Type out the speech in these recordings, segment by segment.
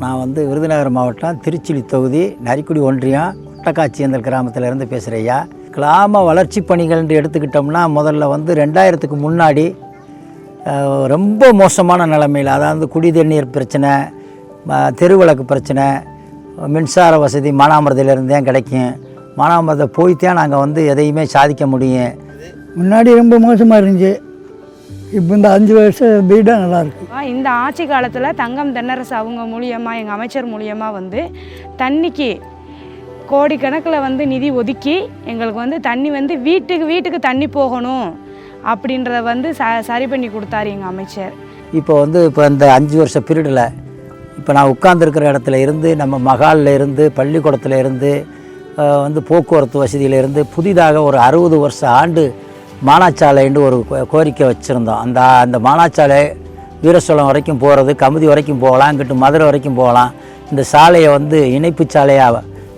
நான் வந்து விருதுநகர் மாவட்டம் திருச்சிலி தொகுதி நரிக்குடி ஒன்றியம் குட்டக்காட்சியந்தல் கிராமத்திலேருந்து பேசுகிறேன் ஐயா. கிராம வளர்ச்சி பணிகள்னு எடுத்துக்கிட்டோம்னா முதல்ல வந்து 2000க்கு முன்னாடி ரொம்ப மோசமான நிலைமையில், அதாவது குடி தண்ணீர் பிரச்சனை, தெருவிளக்கு பிரச்சனை, மின்சார வசதி மானாமரத்திலிருந்து தான் கிடைக்கும். மானாமரத்தை போய்த்தான் நாங்கள் வந்து எதையுமே சாதிக்க முடியும். முன்னாடி ரொம்ப மோசமாக இருந்துச்சு. இப்போ இந்த 5 வருஷம் வீடாக நல்லாயிருக்கு. இந்த ஆட்சி காலத்தில் தங்கம் தென்னரசு அவங்க மூலியமாக, எங்கள் அமைச்சர் மூலியமாக வந்து தண்ணிக்கு கோடிக்கணக்கில் வந்து நிதி ஒதுக்கி எங்களுக்கு வந்து தண்ணி வந்து வீட்டுக்கு தண்ணி போகணும் அப்படின்றத வந்து சரி பண்ணி கொடுத்தாரு எங்கள் அமைச்சர். இப்போ இந்த 5 வருஷ பீரியடில் இப்போ நான் உட்கார்ந்துருக்கிற இடத்துல இருந்து, நம்ம மகாலில் இருந்து, பள்ளிக்கூடத்தில் இருந்து, வந்து போக்குவரத்து வசதியிலேருந்து புதிதாக ஒரு 60 வருஷ ஆண்டு மானாச்சாலைன்னு ஒரு கோரிக்கை வச்சுருந்தோம். அந்த மானாச்சாலை வீரசோளம் வரைக்கும் போகிறது, கமுதி வரைக்கும் போகலாம், இங்கிட்டு மதுரை வரைக்கும் போகலாம். இந்த சாலையை வந்து இணைப்பு சாலையாக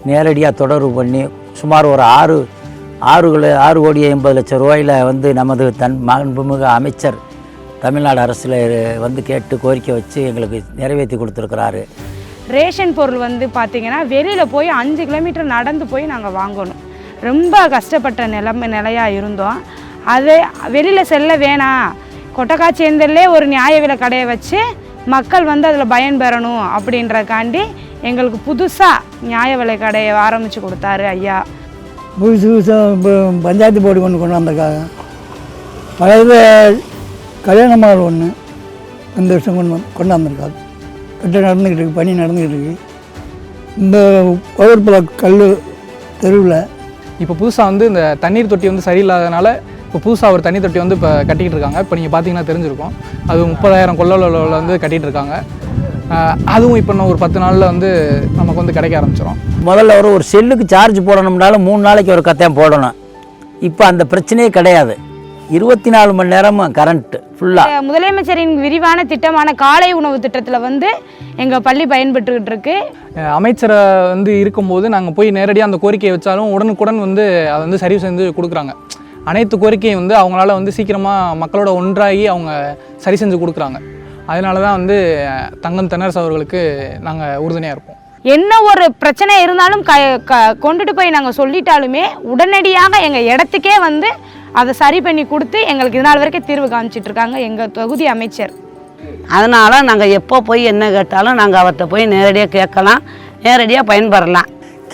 நேரடியாக தொடர்பு பண்ணி சுமார் ஒரு 6,80,00,000 ரூபாயில் வந்து நமது மாண்புமிகு அமைச்சர் தமிழ்நாடு அரசில் வந்து கேட்டு கோரிக்கை வச்சு எங்களுக்கு நிறைவேற்றி கொடுத்துருக்குறாரு. ரேஷன் பொருள் வந்து பார்த்திங்கன்னா வெளியில் போய் 5 கிலோமீட்டர் நடந்து போய் நாங்கள் வாங்கணும். ரொம்ப கஷ்டப்பட்ட நிலையாக இருந்தோம். அது வெளியில் செல்ல வேணாம், கொட்டக்காட்சியந்தல்லே ஒரு நியாய விலை கடையை வச்சு மக்கள் வந்து அதில் பயன்பெறணும் அப்படின்றக்காண்டி எங்களுக்கு புதுசாக நியாய விலை கடையை ஆரம்பித்து கொடுத்தாரு ஐயா. புதுசாக பஞ்சாயத்து போர்டு கொண்டு வந்திருக்காங்க. பழைய கல்யாண மகள் ஒன்று இந்த வருஷம் கொண்டாந்துருக்காங்க. கட்ட நடந்துக்கிட்டு இருக்கு, பணி நடந்துக்கிட்டு இருக்குது. இந்த கோவர்புல கல் தெருவில் இப்போ புதுசாக வந்து இந்த தண்ணீர் தொட்டி வந்து சரியில்லாதனால இப்போ புதுசாக ஒரு தண்ணி தொட்டி வந்து இப்போ கட்டிக்கிட்டு இருக்காங்க. இப்போ நீங்கள் பார்த்தீங்கன்னா தெரிஞ்சிருக்கும், அது 30,000 கொள்ளளவில் வந்து கட்டிகிட்டு இருக்காங்க. அதுவும் இப்போ இன்னும் ஒரு 10 நாளில் வந்து நமக்கு வந்து கிடைக்க ஆரம்பிச்சிடும். முதல்ல ஒரு செல்லுக்கு சார்ஜ் போடணும்னாலும் 3 நாளைக்கு ஒரு கத்தையும் போடணும். இப்போ அந்த பிரச்சனையே கிடையாது. 24 மணி நேரமும் கரண்ட்டு ஃபுல்லாக. முதலமைச்சரின் விரிவான திட்டமான காலை உணவு திட்டத்தில் வந்து எங்கள் பள்ளி பயன்பெற்றுக்கிட்டு இருக்கு. அமைச்சரை வந்து இருக்கும்போது நாங்கள் போய் நேரடியாக அந்த கோரிக்கையை வச்சாலும் உடனுக்குடன் வந்து அதை வந்து சரி செஞ்சு கொடுக்குறாங்க. அனைத்து கோரிக்கையும் வந்து அவங்களால வந்து சீக்கிரமாக மக்களோட ஒன்றாகி அவங்க சரி செஞ்சு கொடுக்குறாங்க. அதனால தான் வந்து தங்கம் தென்னரசு அவர்களுக்கு நாங்கள் உறுதுணையாக இருப்போம். என்ன ஒரு பிரச்சனை இருந்தாலும் கொண்டுட்டு போய் நாங்கள் சொல்லிட்டாலுமே உடனடியாக எங்கள் இடத்துக்கே வந்து அதை சரி பண்ணி கொடுத்து எங்களுக்கு இது நாள் வரைக்கும் தீர்வு காமிச்சிட்ருக்காங்க எங்கள் தொகுதி அமைச்சர். அதனால் நாங்கள் எப்போ போய் என்ன கேட்டாலும் நாங்கள் அவர்கிட்ட போய் நேரடியாக கேட்கலாம், நேரடியாக பயன்பெறலாம்.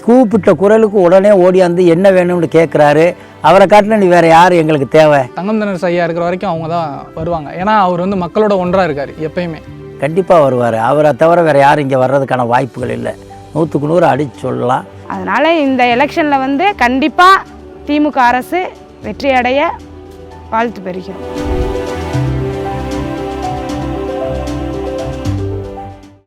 கூப்பிட்ட குரலுக்கு உடனே ஓடியாந்து என்ன வேணும்னு கேட்குறாரு. அவரை காட்டின நீ வேறு யார் எங்களுக்கு தேவை? தங்கம் தென்னரசு ஐயா இருக்கிற வரைக்கும் அவங்க தான் வருவாங்க. ஏன்னா அவர் வந்து மக்களோட ஒன்றாக இருக்கார் எப்பயுமே. கண்டிப்பாக வருவார். அவரை தவிர வேறு யாரும் இங்கே வர்றதுக்கான வாய்ப்புகள் இல்லை. 100க்கு 100 அடித்து சொல்லலாம். அதனால் இந்த எலெக்ஷனில் வந்து கண்டிப்பாக திமுக அரசு வெற்றியடைய வாழ்த்து பெறுகிறோம்.